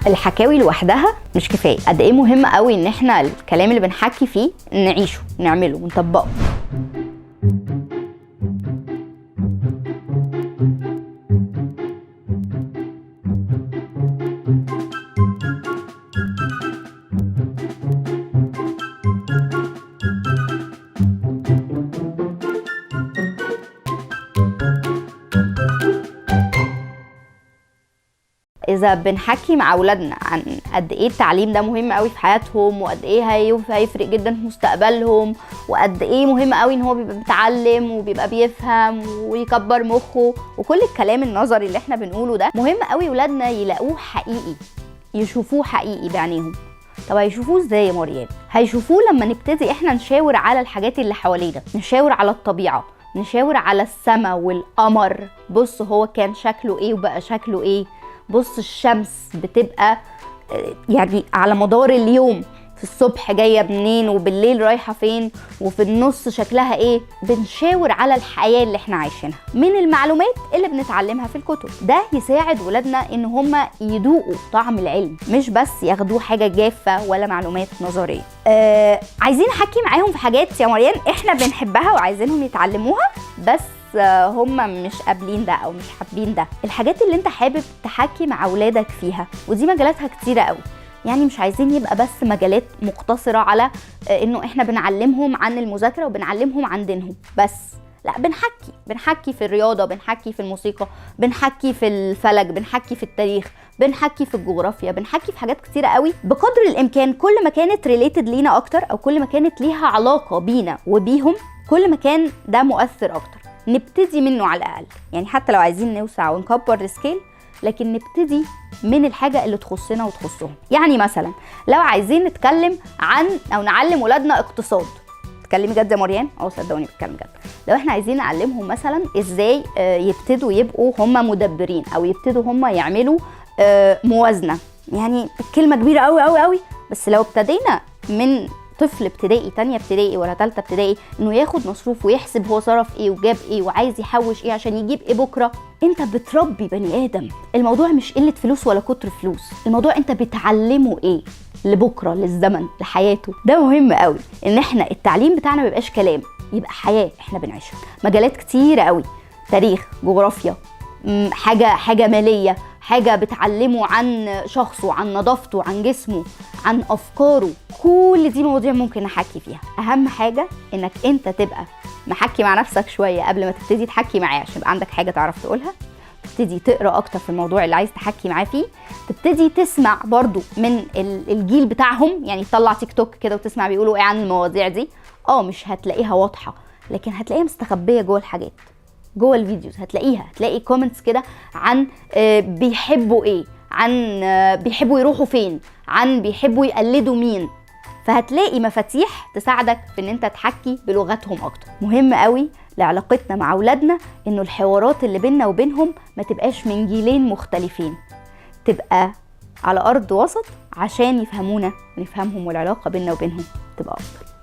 الحكاوي لوحدها مش كفايه، قد ايه مهم قوي ان احنا الكلام اللي بنحكي فيه نعيشه نعمله ونطبقه. إذا بنحكي مع أولادنا عن قد إيه التعليم ده مهم قوي في حياتهم، وقد إيه هيفرق جدا في مستقبلهم، وقد إيه مهم قوي إن هو بيبقى بيتعلم وبيبقى بيفهم ويكبر مخه، وكل الكلام النظري اللي إحنا بنقوله ده مهم قوي أولادنا يلاقوه حقيقي، يشوفوه حقيقي بعينيهم. طب هيشوفوه إزاي يا مريم؟ هيشوفوه لما نبتدي إحنا نشاور على الحاجات اللي حوالينا، نشاور على الطبيعة، نشاور على السماء والقمر. بص هو كان شكله إيه وبقى شكله إيه. بص الشمس بتبقى يعني على مدار اليوم، في الصبح جايه منين وبالليل رايحه فين وفي النص شكلها ايه. بنشاور على الحياه اللي احنا عايشينها من المعلومات اللي بنتعلمها في الكتب. ده يساعد ولادنا ان هم يذوقوا طعم العلم، مش بس ياخدوه حاجه جافه ولا معلومات نظريه. عايزين نحكي معاهم في حاجات يا مريم احنا بنحبها وعايزينهم يتعلموها، بس هم مش قابلين ده او مش حابين ده. الحاجات اللي انت حابب تحكي مع اولادك فيها، ودي مجالاتها كتيره قوي، يعني مش عايزين يبقى بس مجالات مقتصره على انه احنا بنعلمهم عن المذاكره وبنعلمهم عن دينهم بس. لا، بنحكي في الرياضه، بنحكي في الموسيقى، بنحكي في الفلك، بنحكي في التاريخ، بنحكي في الجغرافيا، بنحكي في حاجات كتيره قوي. بقدر الامكان كل ما كانت ريليتد لينا اكتر، او كل ما كانت ليها علاقه بينا وبيهم، كل ما كان ده مؤثر اكتر. نبتدي منه على الاقل، يعني حتى لو عايزين نوسع ونكبر السكيل، لكن نبتدي من الحاجه اللي تخصنا وتخصهم. يعني مثلا لو عايزين نتكلم عن او نعلم ولادنا اقتصاد، تكلمي جد يا مريم؟ صدقوني بتكلم جد. لو احنا عايزين نعلمهم مثلا ازاي يبتدوا يبقوا هم مدبرين، او يبتدوا هم يعملوا موازنه، يعني كلمه كبيره قوي قوي قوي، بس لو ابتدينا من طفل ابتدائي، تانية ابتدائي ولا تالتة ابتدائي، انه ياخد مصروف ويحسب هو صرف ايه وجاب ايه وعايز يحوش ايه عشان يجيب ايه بكره، انت بتربي بني ادم. الموضوع مش قله فلوس ولا كتر فلوس، الموضوع انت بتعلمه ايه لبكره، للزمن، لحياته. ده مهم قوي ان احنا التعليم بتاعنا ما يبقاش كلام، يبقى حياه احنا بنعيشها. مجالات كتيره قوي، تاريخ، جغرافيا، حاجه ماليه، حاجه بتعلمه عن شخصه، عن نظافته، عن جسمه، عن افكاره. كل دي مواضيع ممكن نحكي فيها. اهم حاجه انك انت تبقى محكي مع نفسك شويه قبل ما تبتدي تحكي معاه، عشان يبقى عندك حاجه تعرف تقولها. تبتدي تقرا اكتر في الموضوع اللي عايز تحكي معاه فيه. تبتدي تسمع برضو من الجيل بتاعهم، يعني تطلع تيك توك كده وتسمع بيقولوا ايه عن المواضيع دي. مش هتلاقيها واضحه، لكن هتلاقيها مستخبيه جوه الحاجات، جوه الفيديوز. هتلاقي كومنتس كده عن بيحبوا ايه، عن بيحبوا يروحوا فين، عن بيحبوا يقلدوا مين. فهتلاقي مفاتيح تساعدك في ان انت تحكي بلغتهم اكتر. مهم قوي لعلاقتنا مع اولادنا انه الحوارات اللي بيننا وبينهم ما تبقاش من جيلين مختلفين، تبقى على ارض وسط عشان يفهمونا ونفهمهم، والعلاقه بيننا وبينهم تبقى افضل.